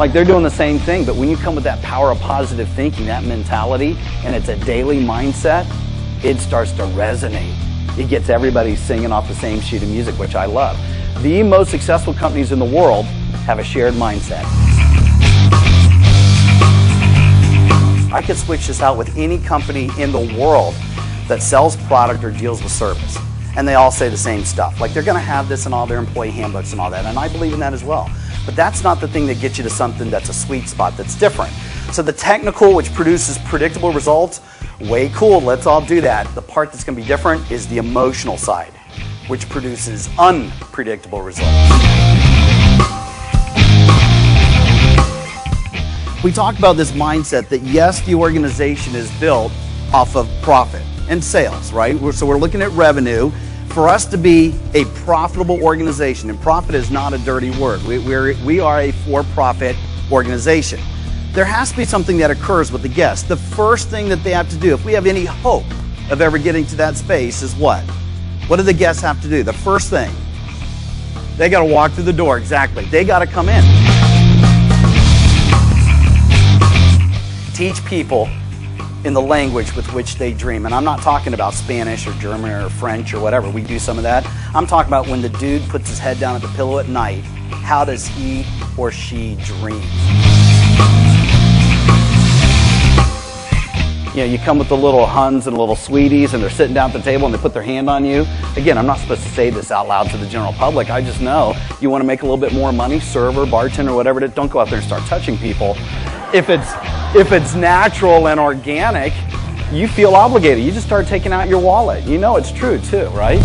Like they're doing the same thing, but when you come with that power of positive thinking, that mentality, and it's a daily mindset, it starts to resonate. It gets everybody singing off the same sheet of music, which I love. The most successful companies in the world have a shared mindset. I could switch this out with any company in the world that sells product or deals with service. And they all say the same stuff. Like they're going to have this in all their employee handbooks and all that. And I believe in that as well. But that's not the thing that gets you to something that's a sweet spot, that's different. So the technical, which produces predictable results, way cool, let's all do that. The part that's going to be different is the emotional side, which produces unpredictable results. We talk about this mindset that yes, the organization is built off of profit and sales, right? So we're looking at revenue. For us to be a profitable organization, and profit is not a dirty word, we are a for-profit organization. There has to be something that occurs with the guests. The first thing that they have to do, if we have any hope of ever getting to that space, is what? What do the guests have to do? The first thing, they got to walk through the door, exactly. They got to come in. Teach people in the language with which they dream. And I'm not talking about Spanish or German or French or whatever. We do some of that. I'm talking about when the dude puts his head down at the pillow at night, how does he or she dream? You know, you come with the little Huns and little sweeties and they're sitting down at the table and they put their hand on you. Again, I'm not supposed to say this out loud to the general public. I just know you want to make a little bit more money, server, bartender, whatever it is, don't go out there and start touching people. If it's natural and organic, you feel obligated. You just start taking out your wallet. You know it's true too, right?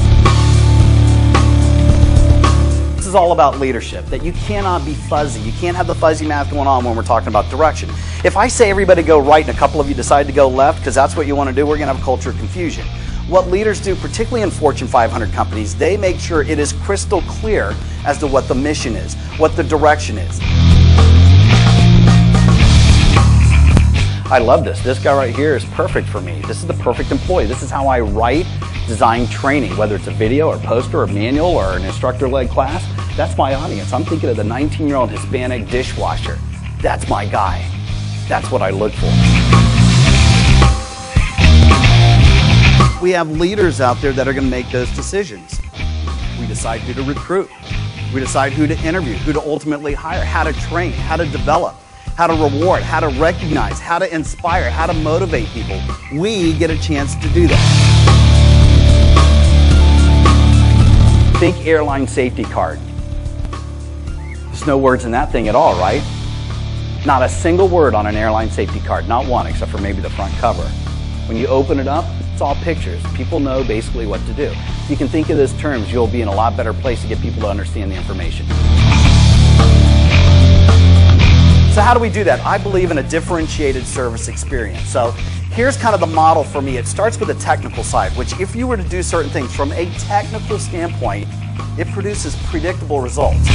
This is all about leadership, that you cannot be fuzzy. You can't have the fuzzy math going on when we're talking about direction. If I say everybody go right and a couple of you decide to go left because that's what you want to do, we're going to have a culture of confusion. What leaders do, particularly in Fortune 500 companies, they make sure it is crystal clear as to what the mission is, what the direction is. I love this. This guy right here is perfect for me. This is the perfect employee. This is how I write, design training, whether it's a video or poster or manual or an instructor-led class. That's my audience. I'm thinking of the 19-year-old Hispanic dishwasher. That's my guy. That's what I look for. We have leaders out there that are going to make those decisions. We decide who to recruit. We decide who to interview, who to ultimately hire, how to train, how to develop, how to reward, how to recognize, how to inspire, how to motivate people. We get a chance to do that. Think airline safety card. There's no words in that thing at all, right? Not a single word on an airline safety card, not one, except for maybe the front cover. When you open it up, it's all pictures. People know basically what to do. If you can think of those terms, you'll be in a lot better place to get people to understand the information. So how do we do that? I believe in a differentiated service experience. So here's kind of the model for me. It starts with the technical side, which if you were to do certain things from a technical standpoint, it produces predictable results.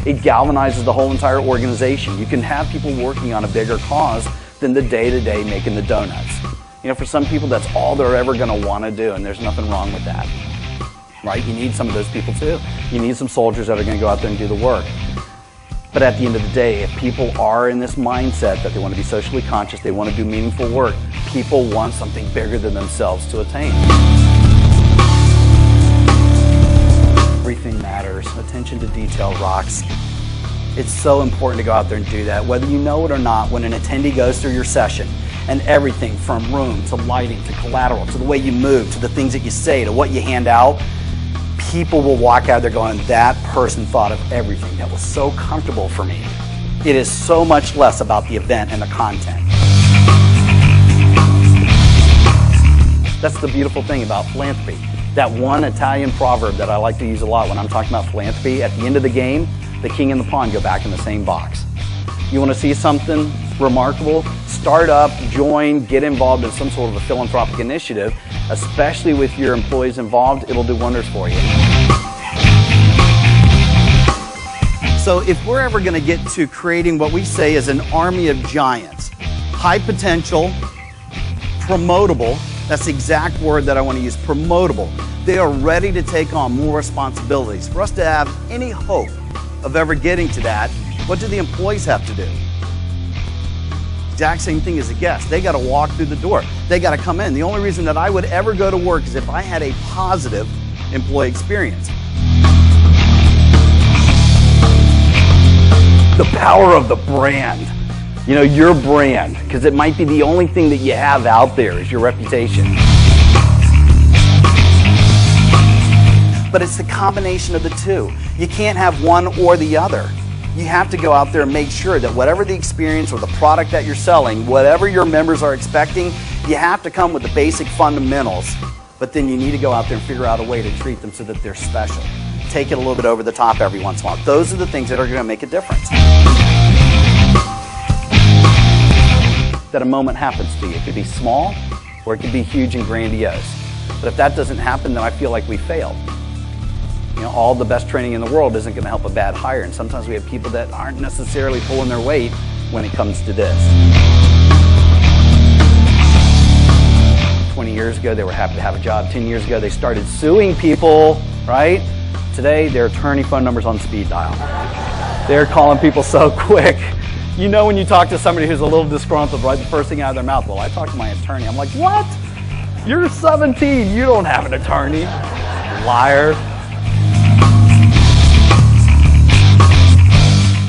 It galvanizes the whole entire organization. You can have people working on a bigger cause than the day-to-day making the donuts. You know, for some people, that's all they're ever going to want to do, and there's nothing wrong with that. Right? You need some of those people too. You need some soldiers that are going to go out there and do the work. But at the end of the day, if people are in this mindset that they want to be socially conscious, they want to do meaningful work, people want something bigger than themselves to attain. Everything matters. Attention to detail rocks. It's so important to go out there and do that. Whether you know it or not, when an attendee goes through your session, and everything from room to lighting to collateral to the way you move to the things that you say to what you hand out, people will walk out there going, that person thought of everything. That was so comfortable for me. It is so much less about the event and the content. That's the beautiful thing about philanthropy. That one Italian proverb that I like to use a lot when I'm talking about philanthropy, at the end of the game, the king and the pawn go back in the same box. You want to see something remarkable? Start up, join, get involved in some sort of a philanthropic initiative, especially with your employees involved. It'll do wonders for you. So if we're ever going to get to creating what we say is an army of giants, high potential, promotable, that's the exact word that I want to use, promotable. They are ready to take on more responsibilities. For us to have any hope of ever getting to that, what do the employees have to do? Exact same thing as a guest. They got to walk through the door. They got to come in. The only reason that I would ever go to work is if I had a positive employee experience. The power of the brand. You know, your brand, because it might be the only thing that you have out there is your reputation. But it's the combination of the two. You can't have one or the other. You have to go out there and make sure that whatever the experience or the product that you're selling, whatever your members are expecting, you have to come with the basic fundamentals. But then you need to go out there and figure out a way to treat them so that they're special. Take it a little bit over the top every once in a while. Those are the things that are going to make a difference. That a moment happens to you. It could be small or it could be huge and grandiose. But if that doesn't happen, then I feel like we failed. You know, all the best training in the world isn't going to help a bad hire, and sometimes we have people that aren't necessarily pulling their weight when it comes to this. 20 years ago, they were happy to have a job. 10 years ago, they started suing people, right? Today, their attorney phone number's on speed dial. They're calling people so quick. You know when you talk to somebody who's a little disgruntled, right, the first thing out of their mouth, well, I talked to my attorney. I'm like, what? You're 17. You don't have an attorney. Liar.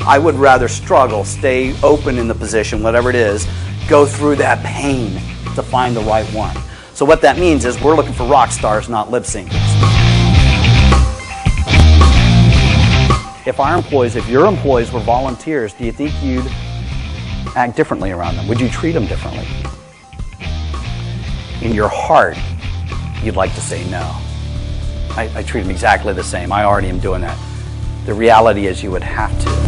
I would rather struggle, stay open in the position, whatever it is, go through that pain to find the right one. So what that means is we're looking for rock stars, not lip syncers. If your employees were volunteers, do you think you'd act differently around them? Would you treat them differently? In your heart, you'd like to say no. I treat them exactly the same. I already am doing that. The reality is you would have to.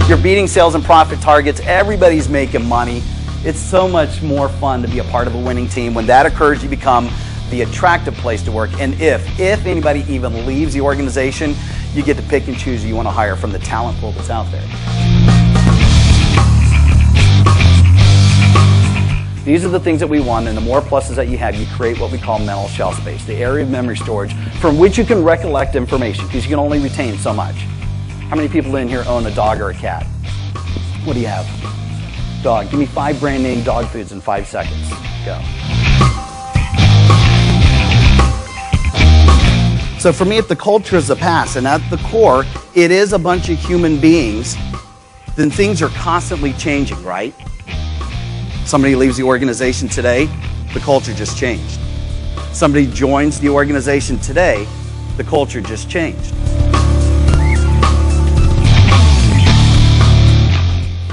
You're beating sales and profit targets. Everybody's making money. It's so much more fun to be a part of a winning team. When that occurs, you become the attractive place to work. And if anybody even leaves the organization, you get to pick and choose who you want to hire from the talent pool that's out there. These are the things that we want, and the more pluses that you have, you create what we call mental shelf space, the area of memory storage from which you can recollect information, because you can only retain so much. How many people in here own a dog or a cat? What do you have? Dog. Give me 5 brand name dog foods in 5 seconds. Go. So for me, if the culture is the past, and at the core, it is a bunch of human beings, then things are constantly changing, right? Somebody leaves the organization today, the culture just changed. Somebody joins the organization today, the culture just changed.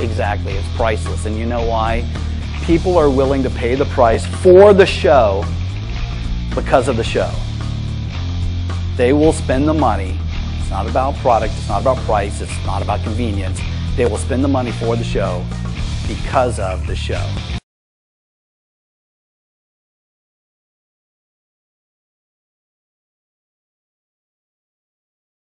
Exactly, it's priceless. And you know why? People are willing to pay the price for the show because of the show. They will spend the money. It's not about product, it's not about price, it's not about convenience. They will spend the money for the show because of the show.